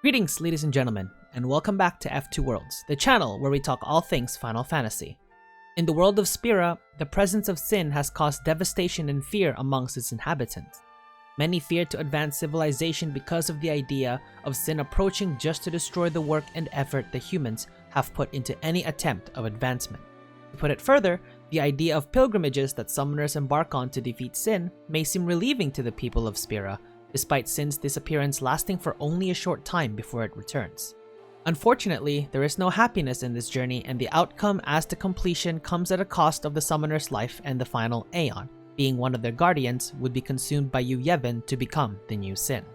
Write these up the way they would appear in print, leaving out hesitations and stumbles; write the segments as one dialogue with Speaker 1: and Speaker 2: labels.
Speaker 1: Greetings, ladies and gentlemen, and welcome back to F2 Worlds, the channel where we talk all things Final Fantasy. In the world of Spira, the presence of sin has caused devastation and fear amongst its inhabitants. Many fear to advance civilization because of the idea of sin approaching just to destroy the work and effort the humans have put into any attempt of advancement. To put it further, the idea of pilgrimages that summoners embark on to defeat sin may seem relieving to the people of Spira, despite sin's disappearance lasting for only a short time before it returns. Unfortunately, there is no happiness in this journey, and the outcome as to completion comes at a cost of the summoner's life, and the final Aeon, being one of their guardians, would be consumed by Yevon to become the new sin.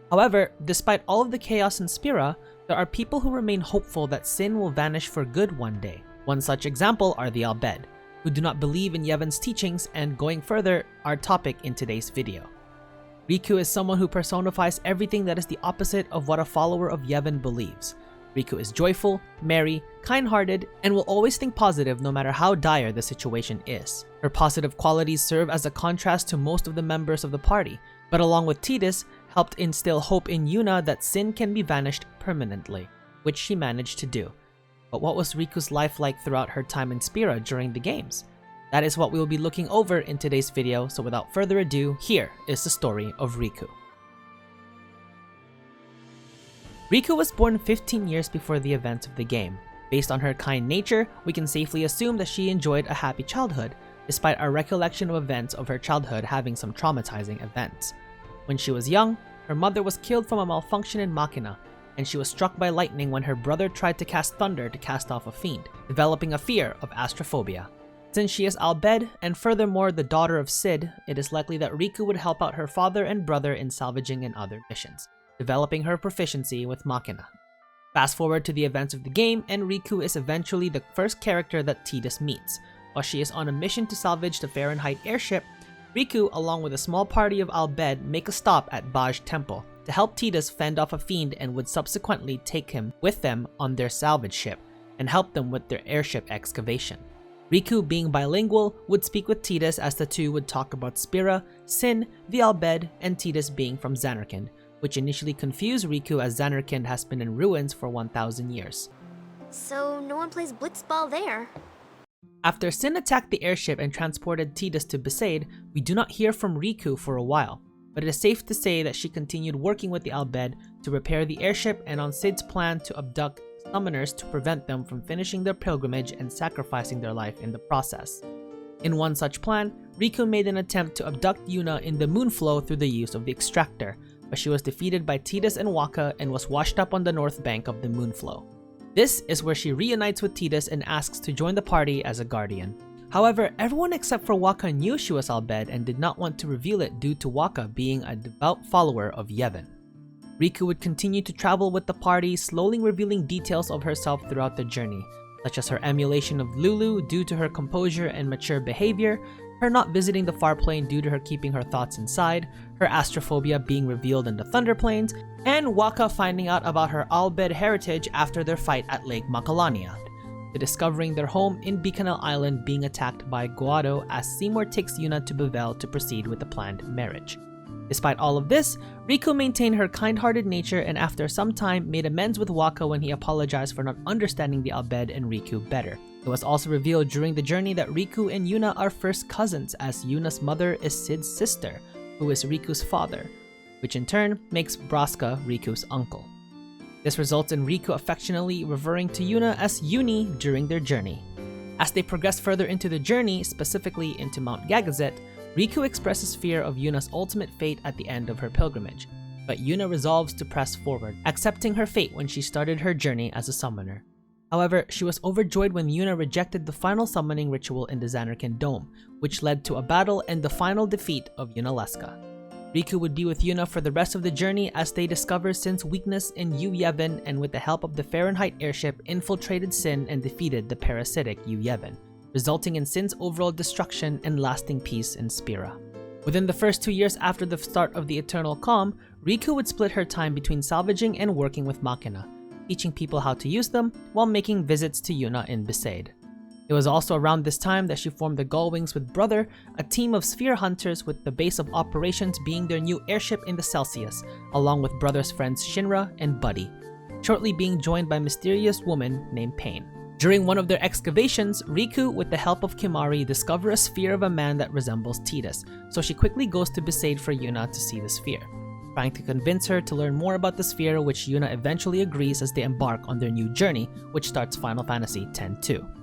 Speaker 1: However, despite all of the chaos in Spira, there are people who remain hopeful that sin will vanish for good one day. One such example are the Albed, who do not believe in Yevon's teachings, and going further, our topic in today's video. Rikku is someone who personifies everything that is the opposite of what a follower of Yevon believes. Rikku is joyful, merry, kind-hearted, and will always think positive no matter how dire the situation is. Her positive qualities serve as a contrast to most of the members of the party, but along with Tidus, helped instill hope in Yuna that sin can be vanished permanently, which she managed to do. But what was Rikku's life like throughout her time in Spira during the games? That is what we will be looking over in today's video, so without further ado, here is the story of Rikku. Rikku was born 15 years before the events of the game. Based on her kind nature, we can safely assume that she enjoyed a happy childhood, despite our recollection of events of her childhood having some traumatizing events. When she was young, her mother was killed from a malfunction in Machina, and she was struck by lightning when her brother tried to cast thunder to cast off a fiend, developing a fear of astrophobia. Since she is Albed, and furthermore the daughter of Cid, it is likely that Rikku would help out her father and brother in salvaging and other missions, developing her proficiency with Machina. Fast forward to the events of the game, and Rikku is eventually the first character that Tidus meets. While she is on a mission to salvage the Fahrenheit airship, Rikku, along with a small party of Albed, make a stop at Baj Temple to help Tidus fend off a fiend, and would subsequently take him with them on their salvage ship and help them with their airship excavation. Rikku, being bilingual, would speak with Tidus as the two would talk about Spira, Sin, the Albed, and Tidus being from Zanarkand, which initially confused Rikku as Zanarkand has been in ruins for 1,000 years.
Speaker 2: So no one plays blitzball there.
Speaker 1: After Sin attacked the airship and transported Tidus to Besaid, we do not hear from Rikku for a while, but it is safe to say that she continued working with the Albed to repair the airship and on Cid's plan to abduct summoners to prevent them from finishing their pilgrimage and sacrificing their life in the process. In one such plan, Rikku made an attempt to abduct Yuna in the Moonflow through the use of the extractor, but she was defeated by Tidus and Wakka and was washed up on the north bank of the Moonflow. This is where she reunites with Tidus and asks to join the party as a guardian. However, everyone except for Wakka knew she was Albed and did not want to reveal it due to Wakka being a devout follower of Yevon. Rikku would continue to travel with the party, slowly revealing details of herself throughout the journey, such as her emulation of Lulu due to her composure and mature behavior, her not visiting the far plane due to her keeping her thoughts inside, her astrophobia being revealed in the Thunder Plains, and Wakka finding out about her Albed heritage after their fight at Lake Macalania, to discovering their home in Bikanel Island being attacked by Guado as Seymour takes Yuna to Bevel to proceed with the planned marriage. Despite all of this, Rikku maintained her kind-hearted nature and after some time made amends with Wakka when he apologized for not understanding the Albed and Rikku better. It was also revealed during the journey that Rikku and Yuna are first cousins, as Yuna's mother is Cid's sister, who is Riku's father, which in turn makes Braska Riku's uncle. This results in Rikku affectionately referring to Yuna as Yuni during their journey. As they progress further into the journey, specifically into Mount Gagazet, Rikku expresses fear of Yuna's ultimate fate at the end of her pilgrimage, but Yuna resolves to press forward, accepting her fate when she started her journey as a summoner. However, she was overjoyed when Yuna rejected the final summoning ritual in the Zanarkand Dome, which led to a battle and the final defeat of Yunalesca. Rikku would be with Yuna for the rest of the journey as they discover Sin's weakness in Yevon, and with the help of the Fahrenheit airship infiltrated Sin and defeated the parasitic Yevon, resulting in Sin's overall destruction and lasting peace in Spira. Within the first 2 years after the start of the Eternal Calm, Rikku would split her time between salvaging and working with Machina, teaching people how to use them while making visits to Yuna in Besaid. It was also around this time that she formed the Gullwings with Brother, a team of sphere hunters with the base of operations being their new airship in the Celsius, along with Brother's friends Shinra and Buddy, shortly being joined by a mysterious woman named Pain. During one of their excavations, Rikku, with the help of Kimari, discover a sphere of a man that resembles Tidus, so she quickly goes to Besaid for Yuna to see the sphere, trying to convince her to learn more about the sphere, which Yuna eventually agrees as they embark on their new journey, which starts Final Fantasy X-2.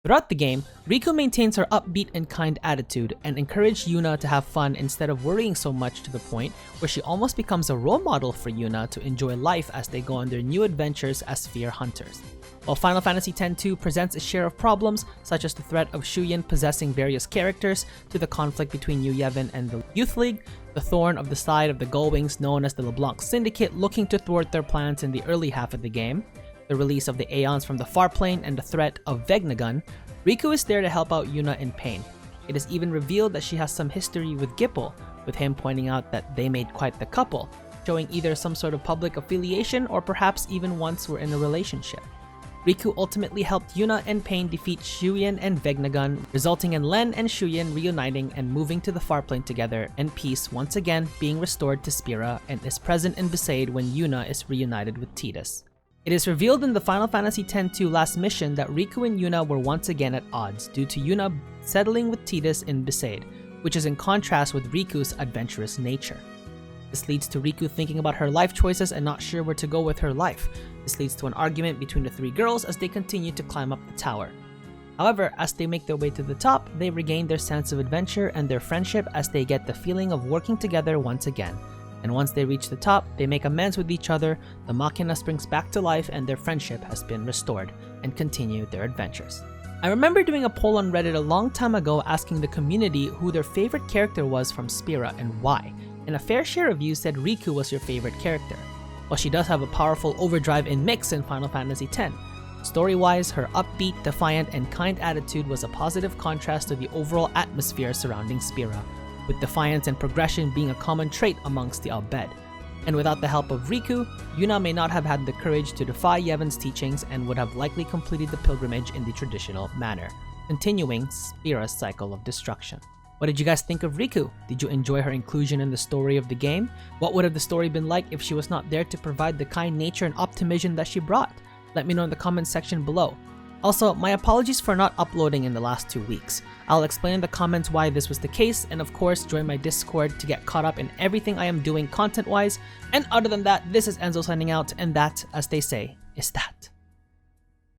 Speaker 1: Throughout the game, Rikku maintains her upbeat and kind attitude and encourages Yuna to have fun instead of worrying so much, to the point where she almost becomes a role model for Yuna to enjoy life as they go on their new adventures as sphere hunters. While Final Fantasy X-2 presents a share of problems, such as the threat of Shuyin possessing various characters, to the conflict between Yu Yevon and the Youth League, the thorn of the side of the Gullwings known as the LeBlanc Syndicate looking to thwart their plans in the early half of the game, the release of the Aeons from the far plane, and the threat of Vegnagun, Rikku is there to help out Yuna in Pain. It is even revealed that she has some history with Gipple, with him pointing out that they made quite the couple, showing either some sort of public affiliation or perhaps even once were in a relationship. Rikku ultimately helped Yuna and Pain defeat Shuyin and Vegnagun, resulting in Len and Shuyin reuniting and moving to the Farplane together, and peace once again being restored to Spira, and is present in Besaid when Yuna is reunited with Tidus. It is revealed in the Final Fantasy X-2 last mission that Rikku and Yuna were once again at odds due to Yuna settling with Tidus in Besaid, which is in contrast with Riku's adventurous nature. This leads to Rikku thinking about her life choices and not sure where to go with her life. This leads to an argument between the three girls as they continue to climb up the tower. However, as they make their way to the top, they regain their sense of adventure and their friendship as they get the feeling of working together once again. And once they reach the top, they make amends with each other, the Machina springs back to life, and their friendship has been restored, and continue their adventures. I remember doing a poll on Reddit a long time ago asking the community who their favorite character was from Spira and why, and a fair share of you said Rikku was your favorite character. While she does have a powerful overdrive in mix in Final Fantasy X, story-wise, her upbeat, defiant, and kind attitude was a positive contrast to the overall atmosphere surrounding Spira, with defiance and progression being a common trait amongst the Al Bhed. And without the help of Rikku, Yuna may not have had the courage to defy Yevon's teachings and would have likely completed the pilgrimage in the traditional manner, continuing Spira's cycle of destruction. What did you guys think of Rikku? Did you enjoy her inclusion in the story of the game? What would have the story been like if she was not there to provide the kind nature and optimism that she brought? Let me know in the comments section below. Also, my apologies for not uploading in the last 2 weeks. I'll explain in the comments why this was the case, and of course join my Discord to get caught up in everything I am doing content-wise. And other than that, this is Enzo signing out, and that, as they say, is that.